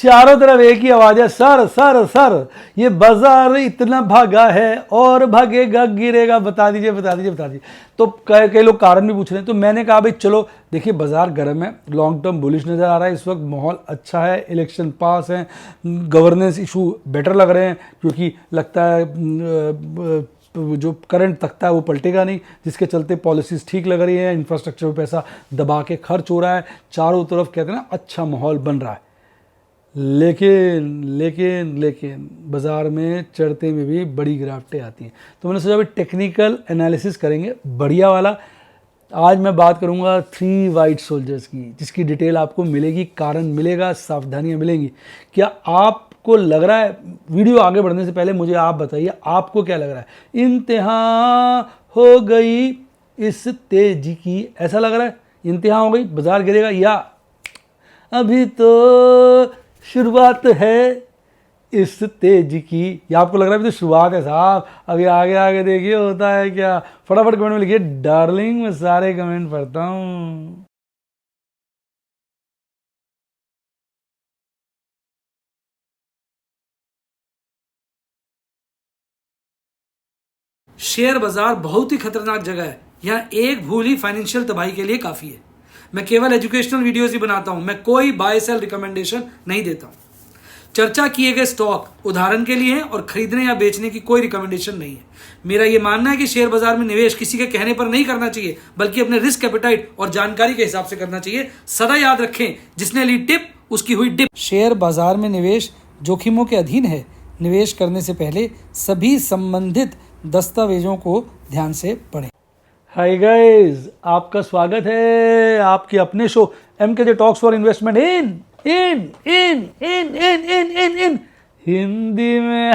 चारों तरफ एक ही आवाज है, सर सर सर ये बाजार इतना भागा है और भागेगा गिरेगा, बता दीजिए बता दीजिए बता दीजिए। तो कई लोग कारण भी पूछ रहे हैं। तो मैंने कहा भाई चलो देखिए बाजार गर्म है, लॉन्ग टर्म बुलिश नज़र आ रहा है, इस वक्त माहौल अच्छा है, इलेक्शन पास है, गवर्नेंस इशू बेटर लग रहे हैं, क्योंकि लगता है जो करंट तख्ता है वो पलटेगा नहीं, जिसके चलते पॉलिसीज़ ठीक लग रही है, इंफ्रास्ट्रक्चर पे पैसा दबा के खर्च हो रहा है, चारों तरफ कहते हैं ना अच्छा माहौल बन रहा है। लेकिन लेकिन लेकिन बाज़ार में चढ़ते में भी बड़ी गिरावटें आती हैं। तो मैंने सोचा भाई टेक्निकल एनालिसिस करेंगे बढ़िया वाला। आज मैं बात करूंगा 3 वाइट सोल्जर्स की, जिसकी डिटेल आपको मिलेगी, कारण मिलेगा, सावधानियां मिलेंगी। क्या आपको लग रहा है, वीडियो आगे बढ़ने से पहले मुझे आप बताइए आपको क्या लग रहा है, इंतहा हो गई इस तेजी की? ऐसा लग रहा है इंतहा हो गई, बाजार गिरेगा, या अभी तो शुरुआत है इस तेजी की? या आपको लग रहा है अभी तो शुरुआत है साहब, अभी आगे आगे देखिए होता है क्या? फटाफट कमेंट में लिखिए डार्लिंग, मैं सारे कमेंट पढ़ता हूं। शेयर बाजार बहुत ही खतरनाक जगह है। यहाँ एक भूल ही फाइनेंशियल तबाही के लिए काफी है। मैं केवल एजुकेशनल वीडियोस ही बनाता हूं, मैं कोई बाय सेल रिकमेंडेशन नहीं देता हूं। चर्चा किए गए स्टॉक उदाहरण के लिए हैं और खरीदने या बेचने की कोई रिकमेंडेशन नहीं है। मेरा यह मानना है कि शेयर बाजार में निवेश किसी के कहने पर नहीं करना चाहिए, बल्कि अपने रिस्क एपेटाइट और जानकारी के हिसाब से करना चाहिए। सदा याद रखें, जिसने ली टिप उसकी हुई डिप। शेयर बाजार में निवेश जोखिमों के अधीन है। निवेश करने से पहले सभी संबंधित दस्तावेजों को ध्यान से पढ़ें। हाय गाइस, आपका स्वागत है आपके अपने show MKJ talks for investment इन हिंदी में।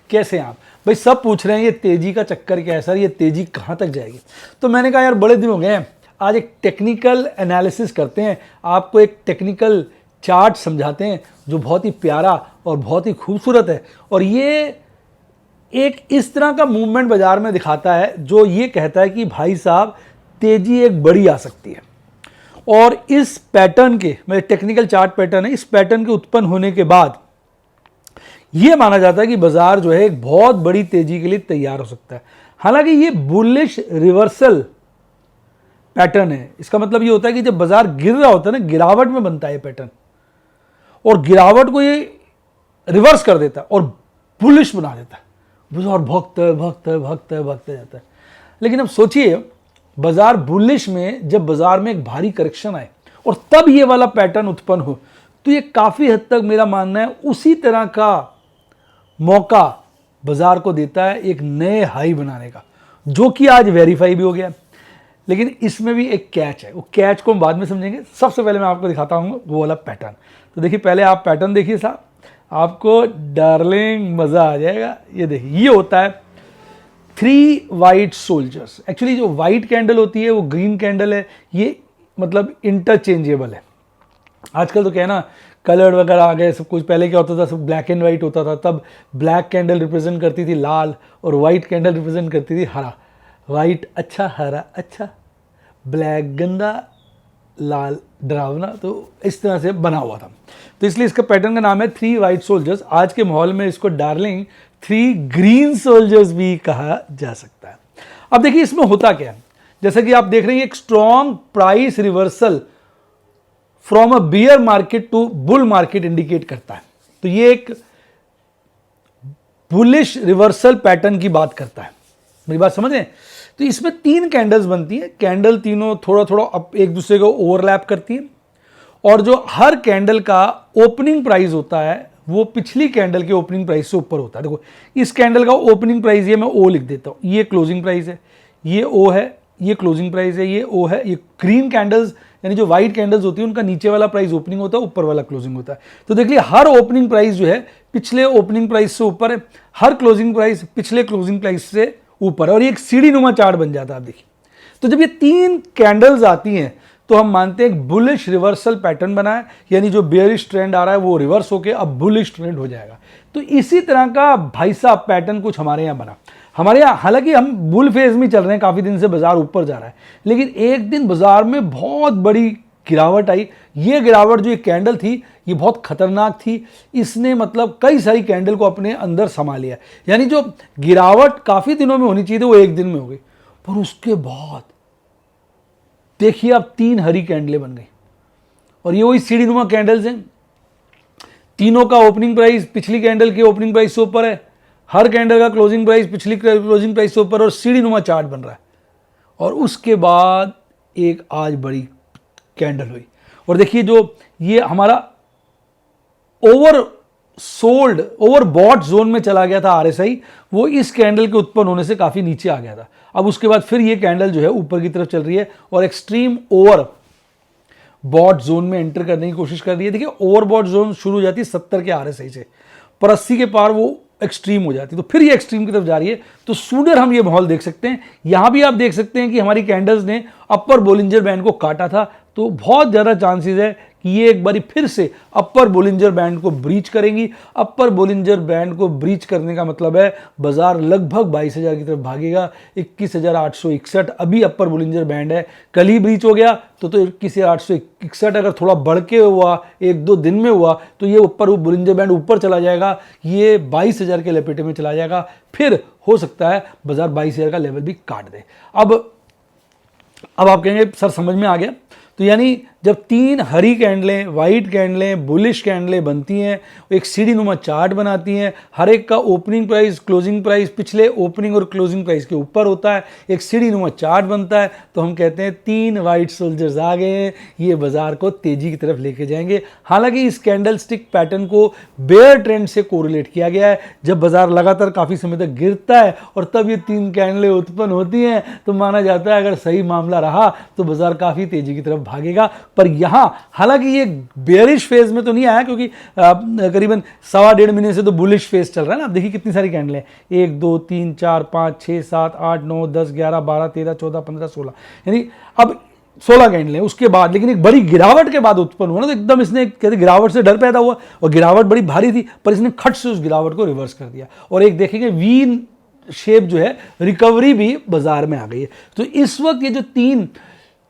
कैसे हैं आप भाई? सब पूछ रहे हैं ये तेजी का चक्कर क्या है सर, ये तेजी कहाँ तक जाएगी? तो मैंने कहा यार बड़े दिन हो गए हैं, आज एक टेक्निकल एनालिसिस करते हैं, आपको एक टेक्निकल चार्ट समझाते हैं जो बहुत ही प्यारा और बहुत ही खूबसूरत है। और ये एक इस तरह का मूवमेंट बाजार में दिखाता है जो ये कहता है कि भाई साहब तेजी एक बड़ी आ सकती है। और इस पैटर्न के, मेरे टेक्निकल चार्ट पैटर्न है, इस पैटर्न के उत्पन्न होने के बाद यह माना जाता है कि बाजार जो है एक बहुत बड़ी तेजी के लिए तैयार हो सकता है। हालांकि ये बुलिश रिवर्सल पैटर्न है। इसका मतलब ये होता है कि जब बाजार गिर रहा होता है ना, गिरावट में बनता है पैटर्न, और गिरावट को ये रिवर्स कर देता है और बुलिश बना देता है, बाजार भागता जाता है। लेकिन अब सोचिए बाजार बुलिश में, जब बाजार में एक भारी करेक्शन आए और तब ये वाला पैटर्न उत्पन्न हो, तो ये काफी हद तक मेरा मानना है उसी तरह का मौका बाजार को देता है एक नए हाई बनाने का, जो कि आज वेरीफाई भी हो गया। लेकिन इसमें भी एक कैच है, वो कैच को हम बाद में समझेंगे। सबसे पहले मैं आपको दिखाता हूँ वो वाला पैटर्न। तो देखिए पहले आप पैटर्न देखिए साहब, आपको डार्लिंग मजा आ जाएगा। ये देखिए ये होता है 3 वाइट सोल्जर्स। एक्चुअली जो वाइट कैंडल होती है वो ग्रीन कैंडल है, ये मतलब इंटरचेंजेबल है। आजकल तो क्या है ना, कलर्ड वगैरह आ गए सब कुछ। पहले क्या होता था, सब ब्लैक एंड वाइट होता था, तब ब्लैक कैंडल रिप्रेजेंट करती थी लाल और वाइट कैंडल रिप्रेजेंट करती थी हरा। वाइट अच्छा, हरा अच्छा, ब्लैक गंदा, लाल डरावना। तो इस तरह से बना हुआ था। तो इसलिए इसका पैटर्न का नाम है 3 वाइट सोल्जर्स। आज के माहौल में इसको डार्लिंग 3 ग्रीन सोल्जर्स भी कहा जा सकता है। अब देखिए इसमें होता क्या है, जैसा कि आप देख रहे हैं एक strong price reversal from a bear market to bull market indicate करता है। तो ये एक बुलिश रिवर्सल पैटर्न की बात करता है। मेरी बात समझ रहे हैं? तो इसमें 3 कैंडल्स बनती हैं। कैंडल तीनों थोड़ा थोड़ा एक दूसरे को ओवरलैप करती हैं, और जो हर कैंडल का ओपनिंग प्राइस होता है वो पिछली कैंडल के ओपनिंग प्राइस से ऊपर होता है। देखो इस कैंडल का ओपनिंग प्राइस, ये मैं ओ लिख देता हूं, ये क्लोजिंग प्राइस है, ये ओ है, ये क्लोजिंग प्राइस है, ये ओ है। ये ग्रीन कैंडल्स यानी जो व्हाइट कैंडल्स होती है उनका नीचे वाला प्राइस ओपनिंग होता है, ऊपर वाला क्लोजिंग होता है। तो देख लिया हर ओपनिंग प्राइस जो है पिछले ओपनिंग प्राइस से ऊपर है, हर क्लोजिंग प्राइस पिछले क्लोजिंग प्राइस से ऊपर है, और ये एक सीढ़ी नुमा चार्ट बन जाता है। आप देखिए तो जब ये 3 कैंडल्स आती हैं तो हम मानते हैं एक बुलिश रिवर्सल पैटर्न बना है, यानी जो बेयरिश ट्रेंड आ रहा है वो रिवर्स होकर अब बुलिश ट्रेंड हो जाएगा। तो इसी तरह का भाई साहब पैटर्न कुछ हमारे यहाँ बना। हमारे यहाँ हालांकि हम बुल फेज में चल रहे हैं, काफी दिन से बाजार ऊपर जा रहा है, लेकिन एक दिन बाजार में बहुत बड़ी गिरावट आई। ये गिरावट जो ये कैंडल थी ये बहुत खतरनाक थी, इसने मतलब कई सारी कैंडल को अपने अंदर समा लिया। यानी जो गिरावट काफ़ी दिनों में होनी चाहिए थी वो एक दिन में हो गई, पर उसके बाद देखिए अब 3 हरी कैंडलें बन गई और ये वही सीढ़ीनुमा कैंडल्स हैं। तीनों का ओपनिंग प्राइस पिछली कैंडल के ओपनिंग प्राइस से ऊपर है, हर कैंडल का क्लोजिंग प्राइस पिछली क्लोजिंग प्राइस से ऊपर और सीढ़ीनुमा चार्ट बन रहा है। और उसके बाद एक आज बड़ी कैंडल हुई और देखिए जो ये हमारा oversold overbought zone में चला गया था आरएसआई, वो इस कैंडल के उत्पन्न होने से काफ़ी नीचे आ गया था। अब उसके बाद फिर ये कैंडल जो है ऊपर की तरफ चल रही है और एक्सट्रीम ओवर बॉट जोन में एंटर करने की कोशिश कर रही है। देखिए ओवर बॉट जोन शुरू हो जाती है 70 के आरएसआई से, पर 80 के पार वो एक्सट्रीम हो जाती है, तो फिर ये एक्सट्रीम की तरफ जा रही है। तो सूडर हम ये माहौल देख सकते हैं। यहां भी आप देख सकते हैं कि हमारी कैंडल्स ने अपर बोलिंजर बैंड को काटा था, तो बहुत ज़्यादा चांसेस है कि ये एक बारी फिर से अपर बोलिंजर बैंड को ब्रीच करेंगी। अपर बोलिंजर बैंड को ब्रीच करने का मतलब है बाजार लगभग 22,000 की तरफ भागेगा। 21,861 अभी अपर बोलिंजर बैंड है, कल ही ब्रीच हो गया तो 21,861 अगर थोड़ा बढ़ के हुआ 1-2 दिन में हुआ तो ये ऊपर बोलिंजर बैंड ऊपर चला जाएगा, ये 22,000 के लपेटे में चला जाएगा, फिर हो सकता है बाजार 22,000 का लेवल भी काट दे। अब आप कहेंगे सर समझ में आ गया, तो यानी जब 3 हरी कैंडलें, वाइट कैंडलें, बुलिश कैंडलें बनती हैं, एक सीढ़ीनुमा चार्ट बनाती हैं, हर एक का ओपनिंग प्राइस क्लोजिंग प्राइस पिछले ओपनिंग और क्लोजिंग प्राइस के ऊपर होता है, एक सीढ़ीनुमा चार्ट बनता है, तो हम कहते हैं 3 वाइट सोल्जर्स आ गए हैं, ये बाजार को तेजी की तरफ लेके जाएंगे। हालांकि इस कैंडल स्टिक पैटर्न को बेयर ट्रेंड से कोरिलेट किया गया है। जब बाजार लगातार काफ़ी समय तक गिरता है और तब ये 3 कैंडलें उत्पन्न होती हैं तो माना जाता है अगर सही मामला रहा तो बाजार काफ़ी तेजी की तरफ भागेगा। पर यहां हालांकि ये बेयरिश फेज में तो नहीं आया, क्योंकि करीबन 1.25 महीने से तो बुलिश फेज चल रहा है ना। आप देखिए कितनी सारी कैंडलें, 1 2 3 4 5 6 7 8 9 10 11 12 13 14 15 16, यानी अब 16 कैंडलें उसके बाद, लेकिन एक बड़ी गिरावट के बाद उत्पन्न हुआ ना, तो एकदम इसने कहते गिरावट से डर पैदा हुआ और गिरावट बड़ी भारी थी, पर इसने खट से उस गिरावट को रिवर्स कर दिया और एक देखेंगे वी शेप जो है रिकवरी भी बाजार में आ गई है। तो इस वक्त ये जो 3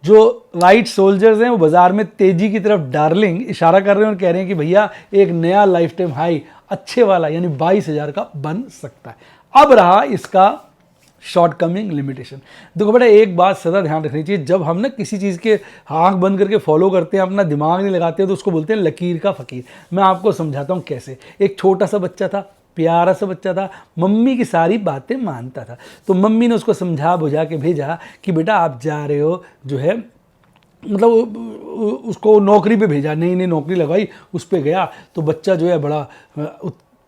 जो वाइट सोल्जर्स हैं वो बाजार में तेजी की तरफ डार्लिंग इशारा कर रहे हैं और कह रहे हैं कि भैया एक नया लाइफ टाइम हाई अच्छे वाला यानी 22,000 का बन सकता है। अब रहा इसका शॉर्ट कमिंग लिमिटेशन। देखो बेटा एक बात सदा ध्यान रखनी चाहिए, जब हम ना किसी चीज़ के आंख बंद करके फॉलो करते हैं, अपना दिमाग नहीं लगाते हैं, तो उसको बोलते हैं लकीर का फ़कीर। मैं आपको समझाता हूँ कैसे। एक छोटा सा बच्चा था, प्यारा सा बच्चा था, मम्मी की सारी बातें मानता था, तो मम्मी ने उसको समझा बुझा के भेजा कि बेटा आप जा रहे हो जो है, मतलब उसको नौकरी पे भेजा, नई नई नौकरी लगाई, उस पे गया। तो बच्चा जो है बड़ा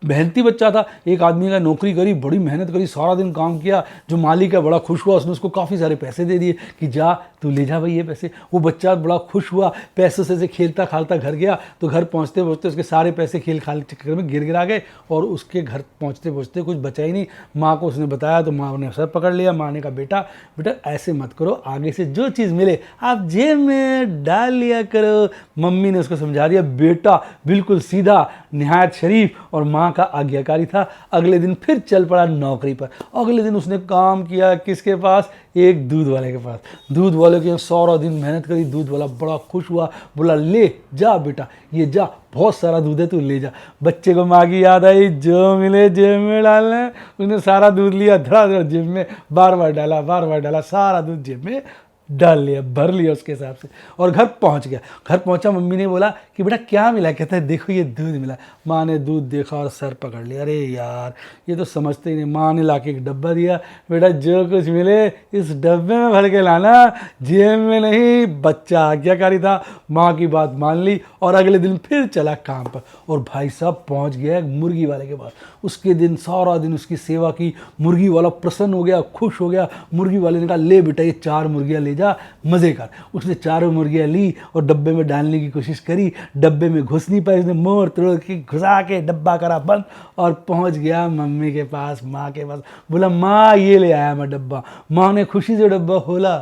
मेहनती बच्चा था, एक आदमी का नौकरी करी, बड़ी मेहनत करी, सारा दिन काम किया, जो मालिक है बड़ा खुश हुआ, उसने उसको काफ़ी सारे पैसे दे दिए कि जा तू ले जा भाई ये पैसे। वो बच्चा बड़ा खुश हुआ, पैसों से खेलता खालता घर गया, तो घर पहुंचते पहुंचते उसके सारे पैसे खेल खाल चक्कर में गिर गिरा गए और उसके घर पहुंचते पहुंचते कुछ बचा ही नहीं। माँ को उसने बताया तो माँ ने सर पकड़ लिया। माँ ने कहा बेटा बेटा ऐसे मत करो, आगे से जो चीज़ मिले आप जेब में डाल लिया करो। मम्मी ने उसको समझा दिया, बेटा बिल्कुल सीधा निहायत शरीफ और माँ का आज्ञाकारी था। अगले दिन फिर चल पड़ा नौकरी पर। अगले दिन उसने काम किया किसके पास? एक दूध वाले के पास। दूध वाले के सारा दिन मेहनत करी, दूध वाला बड़ा खुश हुआ, बोला ले जा बेटा ये जा, बहुत सारा दूध है तू ले जा। बच्चे को माँ की याद आई, जो मिले जेब में डालना। उसने सारा दूध लिया, धड़ा जेब में बार बार डाला, सारा दूध जेब में डाल लिया, भर लिया उसके हिसाब से और घर पहुंच गया। घर पहुंचा, मम्मी ने बोला कि बेटा क्या मिला? कहता है देखो ये दूध मिला। माँ ने दूध देखा और सर पकड़ लिया, अरे यार ये तो समझते ही नहीं। माँ ने लाके एक डब्बा दिया, बेटा जो कुछ मिले इस डब्बे में भर के लाना, जेब में नहीं। बच्चा आज्ञाकारी था, माँ की बात मान ली और अगले दिन फिर चला काम पर। और भाई साहब पहुँच गया एक मुर्गी वाले के पास। उसके दिन सारा दिन उसकी सेवा की, मुर्गी वाला प्रसन्न हो गया, खुश हो गया। मुर्गी वाले ने कहा ले बेटा ये 4 मुर्गियाँ ले जा, मजे कर। उसने 4 मुर्गियां ली और डब्बे में डालने की कोशिश करी, डब्बे में घुस नहीं पाई। उसने मोड़ तोड़ के घुसा के डब्बा करा बंद और पहुंच गया मम्मी के पास, माँ के पास। बोला माँ ये ले आया मैं डब्बा। माँ ने खुशी से डब्बा खोला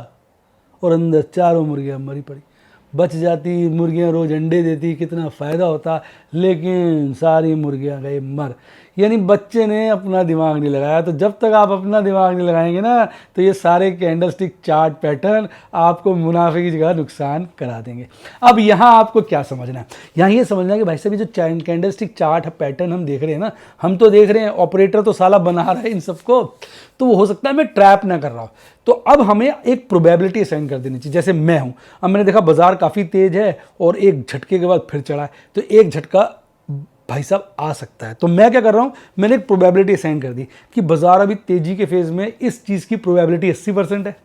और अंदर 4 मुर्गियां मरी पड़ी। बच जाती, मुर्गियां रोज अंडे देती, कितना फ़ायदा होता, लेकिन सारी मुर्गियां गई मर। यानी बच्चे ने अपना दिमाग नहीं लगाया। तो जब तक आप अपना दिमाग नहीं लगाएंगे ना, तो ये सारे कैंडलस्टिक चार्ट पैटर्न आपको मुनाफे की जगह नुकसान करा देंगे। अब यहाँ आपको क्या समझना है, यहाँ ये समझना है कि भाई साहब ये जो कैंडलस्टिक चार्ट पैटर्न हम देख रहे हैं ना, हम तो देख रहे हैं, ऑपरेटर तो साला बना रहा है इन सबको, तो वो हो सकता है मैं ट्रैप ना कर रहा हूँ। तो अब हमें एक प्रोबेबिलिटी असाइन कर देनी चाहिए। जैसे मैं हूँ, अब मैंने देखा बाजार काफ़ी तेज है और एक झटके के बाद फिर चढ़ा है, तो एक झटका भाई साहब आ सकता है। तो मैं क्या कर रहा हूँ, मैंने एक प्रोबेबिलिटी असाइन कर दी कि बाजार अभी तेजी के फेज में, इस चीज़ की प्रोबेबिलिटी 80% है।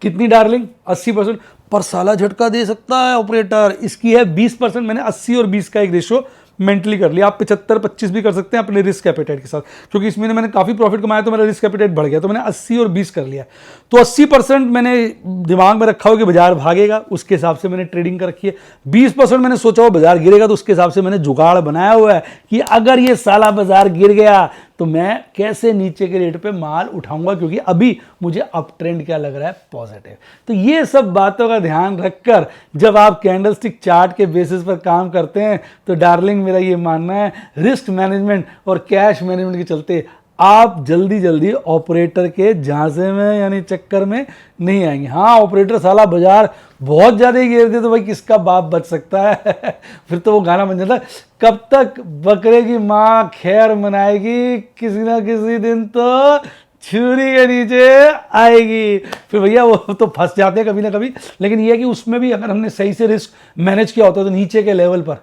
कितनी डार्लिंग? 80%। पर साला झटका दे सकता है ऑपरेटर, इसकी है 20%। मैंने 80 और 20 का एक रेशियो मेंटली कर लिया। आप 75-25 भी कर सकते हैं अपने रिस्क एपेटाइट के साथ, क्योंकि इसमें मैंने काफ़ी प्रॉफिट कमाया तो मेरा रिस्क एपेटाइट बढ़ गया, तो मैंने 80 और 20 कर लिया। तो 80% मैंने दिमाग में रखा हो कि बाजार भागेगा, उसके हिसाब से मैंने ट्रेडिंग कर रखी है। 20% मैंने सोचा हो बाजार गिरेगा, तो उसके हिसाब से मैंने जुगाड़ बनाया हुआ है कि अगर ये साला बाजार गिर गया तो मैं कैसे नीचे के रेट पे माल उठाऊंगा, क्योंकि अभी मुझे अप ट्रेंड क्या लग रहा है, पॉजिटिव। तो ये सब बातों का ध्यान रखकर जब आप कैंडलस्टिक चार्ट के बेसिस पर काम करते हैं, तो डार्लिंग मेरा ये मानना है, रिस्क मैनेजमेंट और कैश मैनेजमेंट के चलते आप जल्दी जल्दी ऑपरेटर के झांसे में यानी चक्कर में नहीं आएंगे। हाँ, ऑपरेटर साला बाजार बहुत ज़्यादा ही गिर दे तो भाई किसका बाप बच सकता है फिर तो वो गाना बन जाता है, कब तक बकरे की माँ खैर मनाएगी, किसी ना किसी दिन तो छुरी के नीचे आएगी। फिर भैया वो तो फंस जाते हैं कभी ना कभी। लेकिन ये है कि उसमें भी अगर हमने सही से रिस्क मैनेज किया होता है, तो नीचे के लेवल पर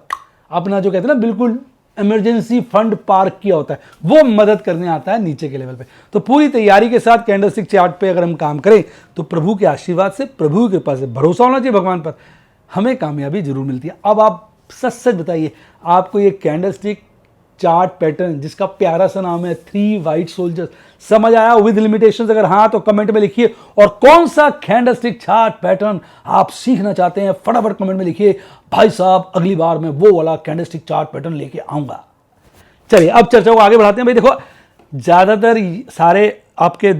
अपना जो कहते हैं ना बिल्कुल इमरजेंसी फंड पार्क किया होता है, वो मदद करने आता है नीचे के लेवल पे। तो पूरी तैयारी के साथ कैंडलस्टिक चार्ट पे अगर हम काम करें, तो प्रभु के आशीर्वाद से, प्रभु की कृपा से, भरोसा होना चाहिए भगवान पर, हमें कामयाबी जरूर मिलती है। अब आप सच सच बताइए, आपको ये कैंडलस्टिक चार्ट पैटर्न जिसका प्यारा सा नाम है 3 वाइट सोल्जर्स समझ आया विद लिमिटेशंस? अगर हाँ तो कमेंट में लिखिए। और कौन सा कैंडलस्टिक चार्ट पैटर्न आप सीखना चाहते हैं, फटाफट कमेंट में लिखिए। भाई साहब अगली बार मैं वो वाला कैंडलस्टिक चार्ट पैटर्न लेके आऊंगा। चलिए अब चर्चा को आगे बढ़ाते हैं। भाई देखो, ज्यादातर सारे आपके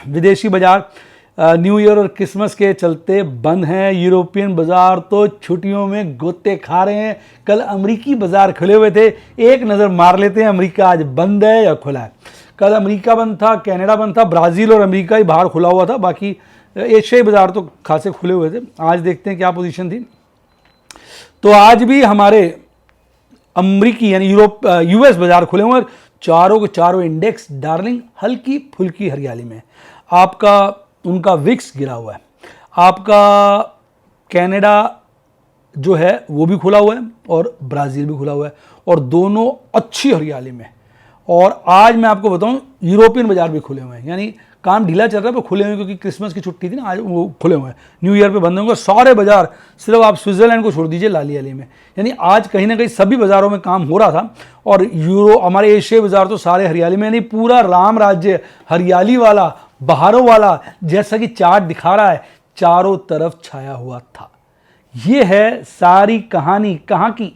विदेशी बाजार न्यू ईयर और क्रिसमस के चलते बंद हैं। यूरोपियन बाजार तो छुट्टियों में गोते खा रहे हैं। कल अमेरिकी बाजार खुले हुए थे, एक नज़र मार लेते हैं अमेरिका आज बंद है या खुला है। कल अमेरिका बंद था, कनाडा बंद था, ब्राज़ील और अमेरिका ही बाहर खुला हुआ था, बाकी एशियाई बाजार तो खासे खुले हुए थे। आज देखते हैं क्या पोजीशन थी। तो आज भी हमारे अमेरिकी यानी यूएस बाजार खुले हुए, चारों के चारों इंडेक्स डार्लिंग हल्की फुल्की हरियाली में। आपका उनका विक्स गिरा हुआ है, आपका कनाडा जो है वो भी खुला हुआ है और ब्राज़ील भी खुला हुआ है, और दोनों अच्छी हरियाली में। और आज मैं आपको बताऊं, यूरोपियन बाजार भी खुले हुए हैं, यानी काम ढीला चल रहा है पर खुले हुए हैं, क्योंकि क्रिसमस की छुट्टी थी ना, आज वो खुले हुए हैं। न्यू ईयर पे बंद होंगे सारे बाजार, सिर्फ आप स्विट्जरलैंड को छोड़ दीजिए लाली वाली में। यानी आज कहीं ना कहीं सभी बाजारों में काम हो रहा था। और हमारे एशियाई बाजार तो सारे हरियाली में, यानी पूरा राम राज्य हरियाली वाला, बहारों वाला, जैसा कि चार्ट दिखा रहा है, चारों तरफ छाया हुआ था। ये है सारी कहानी कहाँ की?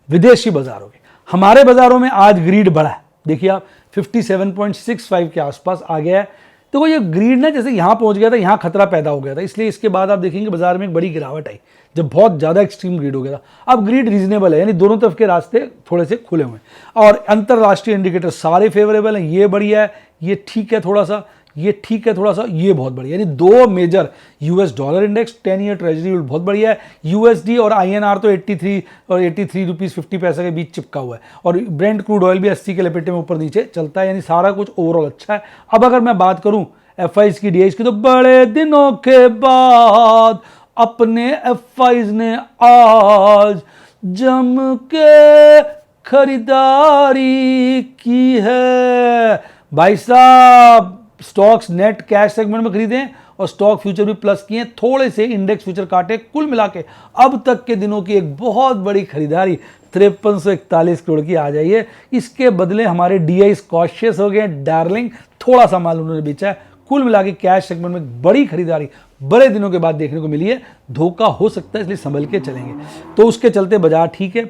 विदेशी बाजारों की। हमारे बाजारों में आज ग्रीड बढ़ा है, देखिए आप 57.65 के आसपास आ गया है। तो ये ग्रीड ना जैसे यहाँ पहुंच गया था, यहाँ खतरा पैदा हो गया था, इसलिए इसके बाद आप देखेंगे बाजार में एक बड़ी गिरावट आई जब बहुत ज़्यादा एक्सट्रीम ग्रीड हो गया था। अब ग्रीड रीजनेबल है, यानी दोनों तरफ के रास्ते थोड़े से खुले हुए हैं। और अंतरराष्ट्रीय इंडिकेटर सारे फेवरेबल हैं। ये बढ़िया है, ये ठीक है थोड़ा सा, ये ठीक है थोड़ा सा, ये बहुत बढ़िया। यानी दो major US dollar index, 10 year treasury बहुत बढ़िया है। यूएसडी और आईएनआर तो 83 और 83 रुपीज़ 50 पैसे के बीच चिपका हुआ है। और ब्रेंट क्रूड ऑयल भी 80 के लपेटे में ऊपर नीचे चलता है, यानी सारा कुछ ओवरऑल अच्छा है। अब अगर मैं बात करूं एफआईज की, डीआईज की, तो बड़े दिनों के बाद अपने एफआईज ने आज जम के खरीदारी की है। भाई साहब स्टॉक्स नेट कैश सेगमेंट में खरीदें और स्टॉक फ्यूचर भी प्लस किए, थोड़े से इंडेक्स फ्यूचर काटे, कुल मिला के अब तक के दिनों की एक बहुत बड़ी खरीदारी 5341 करोड़ की आ जाइए। इसके बदले हमारे डीआई कॉशियस हो गए डार्लिंग, थोड़ा सा माल उन्होंने बेचा है। कुल मिला के कैश सेगमेंट में बड़ी खरीदारी बड़े दिनों के बाद देखने को मिली है। धोखा हो सकता है, इसलिए संभल के चलेंगे। तो उसके चलते बाजार ठीक है।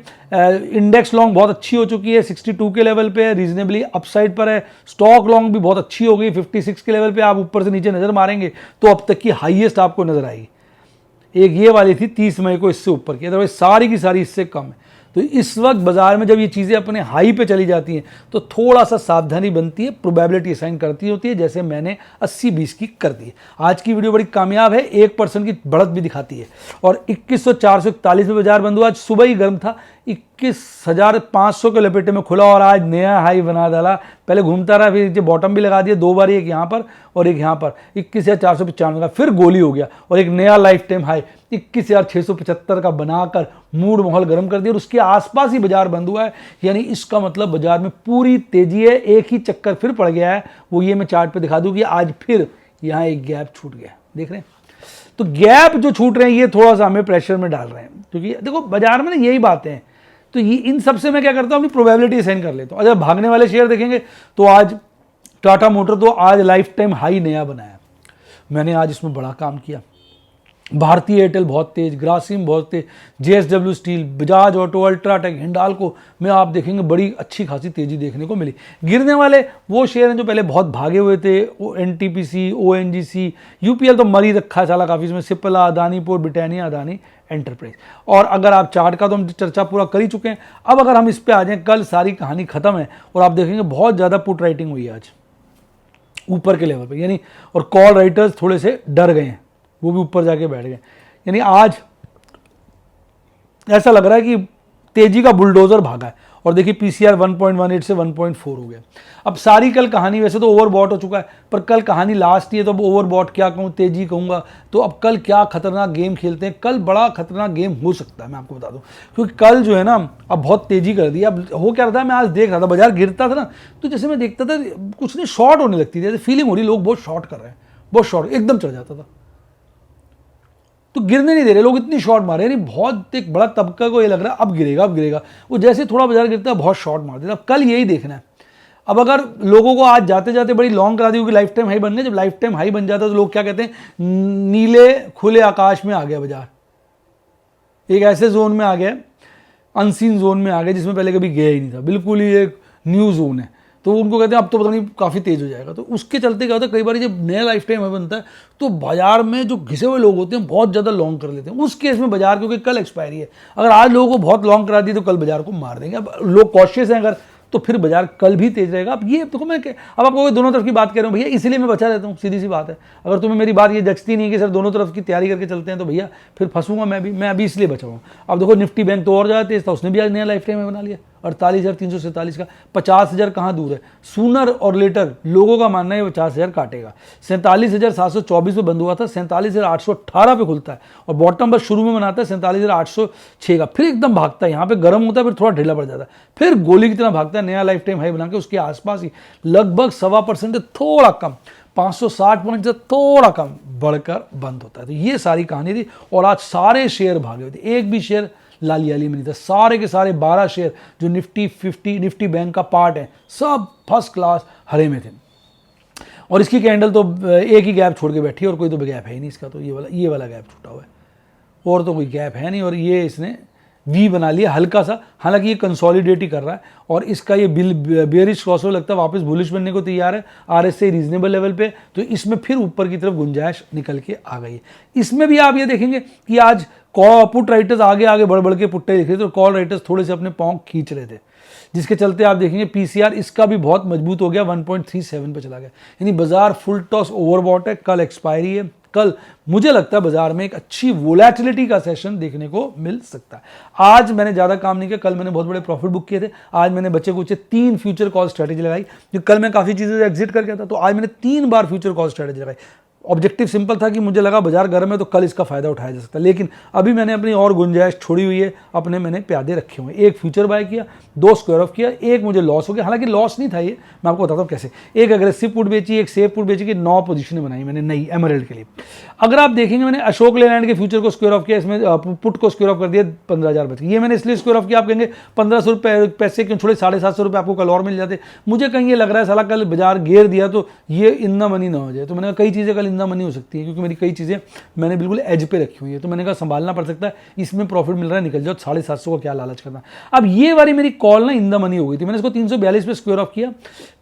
इंडेक्स लॉन्ग बहुत अच्छी हो चुकी है, 62 के लेवल पे है, रीजनेबली अपसाइड पर है। स्टॉक लॉन्ग भी बहुत अच्छी हो गई, 56 के लेवल पे। आप ऊपर से नीचे नजर मारेंगे तो अब तक की हाईएस्ट आपको नजर आएगी। एक ये वाली थी 30 मई को, इससे ऊपर की, अदरवाइज सारी की सारी इससे कम है। तो इस वक्त बाजार में जब ये चीज़ें अपने हाई पे चली जाती हैं तो थोड़ा सा सावधानी बनती है, प्रोबेबिलिटी असाइन करती होती है, जैसे मैंने 80-20 की कर दी है। आज की वीडियो बड़ी कामयाब है, 1% की बढ़त भी दिखाती है और 21,441 में बाजार बंद हुआ। आज सुबह ही गर्म था, 21,500 के लपेटे में खुला और आज नया हाई बना डाला। पहले घूमता रहा, फिर नीचे बॉटम भी लगा दिया, 2 बार, एक यहाँ पर और एक यहाँ पर, 21,495 का फिर गोली हो गया और एक नया लाइफ टाइम हाई 21,675 का बनाकर मूड माहौल गर्म कर दिया और उसके आसपास ही बाजार बंद हुआ है। यानी इसका मतलब बाजार में पूरी तेजी है, एक ही चक्कर फिर पड़ गया है। वो ये मैं चार्ट पे दिखा दूं कि आज फिर यहाँ एक गैप छूट गया, देख रहे हैं। तो गैप जो छूट रहे हैं ये थोड़ा सा हमें प्रेशर में डाल रहे हैं, क्योंकि देखो बाजार में ना यही बातें हैं। तो ये इन सबसे मैं क्या करता हूँ, अपनी प्रोबेबिलिटी असाइन कर लेता हूँ। अगर भागने वाले शेयर देखेंगे तो आज टाटा मोटर तो आज लाइफ टाइम हाई नया बनाया, मैंने आज इसमें बड़ा काम किया। भारतीय एयरटेल बहुत तेज, ग्रासिम बहुत तेज, JSW steel, Bajaj auto, UltraTech, Hindalco में आप देखेंगे बड़ी अच्छी खासी तेजी देखने को मिली। गिरने वाले वो शेयर हैं जो पहले बहुत भागे हुए थे, NTPC, ONGC, UPL तो मरी रखा है साला काफ़ी, इसमें Cipla, Adani port, Britannia, Adani enterprise. और अगर आप चार्ट का तो हम चर्चा पूरा कर ही चुके हैं। अब अगर हम इस पे आ जाएं, कल सारी कहानी खत्म है और आप देखेंगे बहुत ज़्यादा पुट राइटिंग हुई है आज ऊपर के लेवल पे, यानी और कॉल राइटर्स थोड़े से डर गए हैं, वो भी ऊपर जाके बैठ गए। यानी आज ऐसा लग रहा है कि तेजी का बुलडोजर भागा है और देखिए PCR 1.18 से 1.4 हो गया। अब सारी कल कहानी वैसे तो ओवरबॉट हो चुका है, पर कल कहानी लास्ट ही है, तो अब ओवरबॉट क्या कहूँ, तेजी कहूँगा। तो अब कल क्या खतरनाक गेम खेलते हैं, कल बड़ा खतरनाक गेम हो सकता है, मैं आपको बता दूं, क्योंकि कल जो है ना अब बहुत तेजी कर दी। अब हो क्या रहा था, मैं आज देख रहा था बाजार गिरता था ना, तो जैसे मैं देखता था कुछ नहीं शॉर्ट होने लगती थी, जैसे फीलिंग हो रही लोग बहुत शॉर्ट कर रहे हैं, बहुत शॉर्ट एकदम चढ़ जाता था, तो गिरने नहीं दे रहे लोग, इतनी शॉर्ट मारे। नहीं बहुत एक बड़ा तबका को ये लग रहा है अब गिरेगा अब गिरेगा, वो जैसे थोड़ा बाजार गिरता है बहुत शॉर्ट मार देता है। अब कल यही देखना है। अब अगर लोगों को आज जाते जाते बड़ी लॉन्ग करा दी, क्योंकि लाइफ टाइम हाई बन गए, जब लाइफ टाइम हाई बन जाता है तो लोग क्या कहते हैं, नीले खुले आकाश में आ गया बाजार, एक ऐसे जोन में आ गया, अनसीन जोन में आ गया जिसमें पहले कभी गया ही नहीं था, बिल्कुल ही एक न्यू जोन है। तो उनको कहते हैं अब तो पता नहीं काफ़ी तेज हो जाएगा। तो उसके चलते क्या होता है, कई बार जब नया लाइफ टाइम बनता है तो बाजार में जो घिसे हुए लोग होते हैं बहुत ज़्यादा लॉन्ग कर लेते हैं। उस केस में बाजार, क्योंकि कल एक्सपायरी है, अगर आज लोगों को बहुत लॉन्ग करा दी तो कल बाजार को मार देंगे। अब लोग कॉशियस हैं अगर, तो फिर बाजार कल भी तेज रहेगा। अब ये देखो मैं अब आपको दोनों तरफ की बात कर रहा हूँ भैया, इसलिए मैं बचा रहता हूँ, सीधी सी बात है। अगर तुम्हें मेरी बात ये जचती नहीं है कि सर दोनों तरफ की तैयारी करके चलते हैं, तो भैया फिर फंसूंगा मैं अभी इसलिए बचा हूँ। अब देखो निफ्टी बैंक तो और ज़्यादा तेज था, उसने भी आज नया लाइफ टाइम में बना लिया 48,347 का, 50,000 कहाँ दूर है। सूनर और लेटर लोगों का मानना है 50,000 काटेगा। 47,724 पे बंद हुआ था, 47,818 पे खुलता है और बॉटम बस शुरू में बनाता है 47,806 का, फिर एकदम भागता है, यहाँ पे गर्म होता है, फिर थोड़ा ढीला पड़ जाता है, फिर गोली की तरह भागता है, नया लाइफ टाइम हाई बना के उसके आसपास ही लगभग 1.25% थोड़ा कम 560 पॉइंट से थोड़ा कम बढ़कर बंद होता है। तो ये सारी कहानी थी और आज सारे शेयर भागे हुए थे, एक भी शेयर लाली में नहीं था। सारे के सारे 12 शेयर जो निफ्टी 50 निफ्टी बैंक का पार्ट है सब फर्स्ट क्लास हरे में थे। और इसकी कैंडल तो एक ही गैप छोड़ के बैठी है और कोई तो गैप है ही नहीं इसका, तो ये वाला गैप छूटा हुआ है और तो कोई गैप है नहीं। और ये इसने वी बना लिया हल्का सा, हालांकि ये कंसोलिडेट ही कर रहा है और इसका ये बेयरिश क्रॉसओवर लगता है वापस बुलिश बनने को तैयार है, RSI रीजनेबल लेवल पे, तो इसमें फिर ऊपर की तरफ गुंजाइश निकल के आ गई है। इसमें भी आप ये देखेंगे कि आज पुट राइटर्स आगे आगे बढ़ बढ़ के पुट्टे दिख रहे थे, तो कॉल राइटर्स थोड़े से अपने पाँव खींच रहे थे, जिसके चलते आप देखेंगे PCR इसका भी बहुत मजबूत हो गया, 1.37 पे चला गया। यानी बाजार फुल टॉस ओवरबॉट है, कल एक्सपायरी है। कल मुझे लगता है बाजार में एक अच्छी वोलेटिलिटी का सेशन देखने को मिल सकता है। आज मैंने ज़्यादा काम नहीं किया, कल मैंने बहुत बड़े प्रॉफिट बुक किए थे। आज मैंने बच्चे कुछ 3 फ्यूचर कॉल स्ट्रैटेजी लगाई, जो कल मैं काफ़ी चीज़ों से एग्जिट कर गया था, तो आज मैंने 3 बार फ्यूचर कॉल स्ट्रैटेजी लगाई। ऑब्जेक्टिव सिंपल था कि मुझे लगा बाजार गर्म है तो कल इसका फायदा उठाया जा सकता है, लेकिन अभी मैंने अपनी और गुंजाइश छोड़ी हुई है, अपने मैंने प्यादे रखे हुए हैं। एक फ्यूचर बाय किया, 2 स्क्वायर ऑफ किया, एक मुझे लॉस हो गया, हालांकि लॉस नहीं था ये, मैं आपको बताता हूँ कैसे। एक अग्रेसिव पुट बेची, एक सेफ पुट बेची की 9 पोजीशनें बनाई मैंने नई एमराल्ड के लिए। अगर आप देखेंगे मैंने अशोक लेलैंड के फ्यूचर को स्क्वायर ऑफ किया, इसमें पुट को स्क्वायर ऑफ कर दिया 15,000 बच गए। ये मैंने इसलिए स्क्वायर ऑफ किया, आप कहेंगे 1,500 पैसे क्यों छोड़े, 750 रुपये आपको कल और मिल जाते। मुझे कहीं ये लग रहा है साला कल बाजार घेर दिया तो ये इन द मनी ना हो जाए, तो मैंने कई चीज़ें कल इन द मनी हो सकती है, क्योंकि मेरी कई चीज़ें मैंने बिल्कुल एज पे रखी हुई है, तो मैंने कहा संभालना पड़ सकता है, इसमें प्रॉफिट मिल रहा है निकल जाओ, 750 का क्या लालच करना। अब ये वाली मेरी कॉल ना इन द मनी हो गई थी, मैंने इसको 342 पे स्क्वायर ऑफ किया,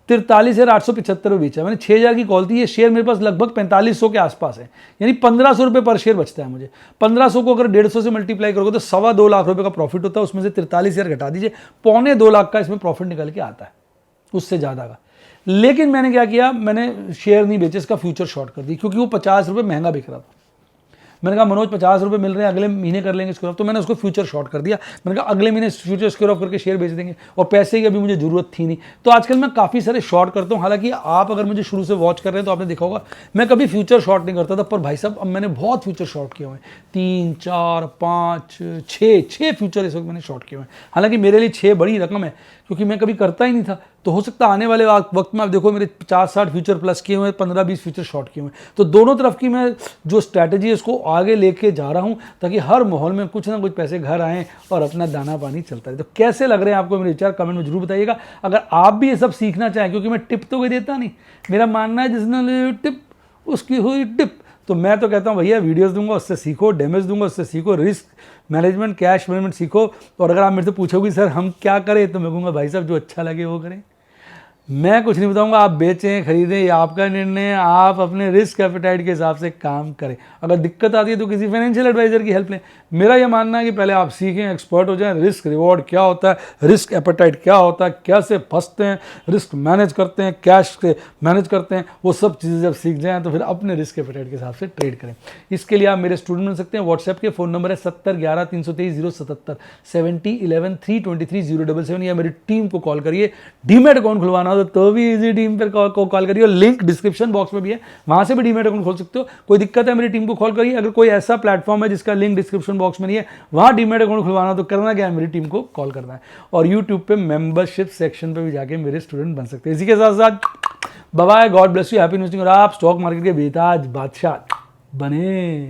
43,875 में बेचा। मैंने 6,000 की कॉल थी, ये शेयर मेरे पास लगभग 4500 के आसपास है, यानी 1500 रुपये पर शेयर बचता है मुझे। 1500 को अगर 150 से मल्टीप्लाई करोगे तो 2.25 लाख रुपए का प्रॉफिट होता है, उसमें से 43,000 घटा दीजिए, 2.25 लाख का इसमें प्रॉफिट निकल के आता है, उससे ज़्यादा का। लेकिन मैंने क्या किया, मैंने शेयर नहीं बेचे, इसका फ्यूचर शॉर्ट कर दी, क्योंकि वो 50 रुपये महंगा बिक रहा था। मैंने कहा मनोज 50 रुपये मिल रहे हैं, अगले महीने कर लेंगे स्क्वायर ऑफ, तो मैंने उसको फ्यूचर शॉर्ट कर दिया। मैंने कहा अगले महीने फ्यूचर स्क्वायर ऑफ करके शेयर बेच देंगे, और पैसे की अभी मुझे जरूरत थी नहीं। तो आजकल मैं काफ़ी सारे शॉर्ट करता हूँ। हालांकि आप अगर मुझे शुरू से वॉच कर रहे हैं तो आपने देखा होगा मैं कभी फ्यूचर शॉर्ट नहीं करता था, पर भाई साहब अब मैंने बहुत फ्यूचर शॉर्ट किए हुए हैं, 3, 4, 5, 6 फ्यूचर इस वक्त मैंने शॉर्ट किए हुए हैं। हालांकि मेरे लिए 6 बड़ी रकम है, क्योंकि मैं कभी करता ही नहीं था। तो हो सकता है आने वाले वक्त में आप देखो मेरे 50-60 फ्यूचर प्लस किए हुए हैं, 15-20 फ्यूचर शॉर्ट किए हुए हैं। तो दोनों तरफ की मैं जो स्ट्रैटेजी है उसको आगे लेके जा रहा हूं, ताकि हर माहौल में कुछ ना कुछ पैसे घर आएँ और अपना दाना पानी चलता रहे। तो कैसे लग रहे हैं आपको मेरे विचार, कमेंट में जरूर बताइएगा। अगर आप भी ये सब सीखना चाहें, क्योंकि मैं टिप तो कोई देता नहीं, मेरा मानना है जिसने टिप उसकी हुई टिप। तो मैं तो कहता हूँ भैया वीडियोस दूंगा उससे सीखो, डेमोज दूंगा उससे सीखो, रिस्क मैनेजमेंट, कैश मैनेजमेंट सीखो। और अगर आप मेरे से पूछोगे सर हम क्या करें, तो मैं कहूँगा भाई साहब जो अच्छा लगे वो करें। मैं कुछ नहीं बताऊंगा, आप बेचें खरीदें, ये आपका निर्णय है। आप अपने रिस्क एपेटाइट के हिसाब से काम करें। अगर दिक्कत आती है तो किसी फाइनेंशियल एडवाइजर की हेल्प लें। मेरा ये मानना है कि पहले आप सीखें, एक्सपर्ट हो जाएं, रिस्क रिवॉर्ड क्या होता है, रिस्क एपेटाइट क्या होता है, कैसे फंसते हैं, रिस्क मैनेज करते हैं, कैश से मैनेज करते हैं, वो सब चीज़ें जब सीख जाएँ तो फिर अपने रिस्क एपेटाइट के हिसाब से ट्रेड करें। इसके लिए आप मेरे स्टूडेंट बन सकते हैं। व्हाट्सएप के फ़ोन नंबर है 7011-323-077, 7011-323-077, या मेरी टीम को कॉल करिए। डीमैट अकाउंट खुलवाना हो तो भी इजी टीम पर कॉल करिए, और लिंक डिस्क्रिप्शन बॉक्स में भी है, वहां से भी डीमैट अकाउंट खोल सकते हो। कोई दिक्कत है मेरी टीम को कॉल करिए। अगर कोई ऐसा प्लेटफॉर्म है जिसका लिंक डिस्क्रिप्शन बॉक्स में नहीं है, वहां डीमैट अकाउंट खुलवाना, तो करना क्या है, मेरी टीम को कॉल करना है। और यूट्यूब पे मेंबरशिप सेक्शन पे भी जाके मेरे स्टूडेंट बन सकते हैं। इसी के साथ साथ bye bye, god bless you, happy investing, और आप स्टॉक मार्केट के बेताज बादशाह बने।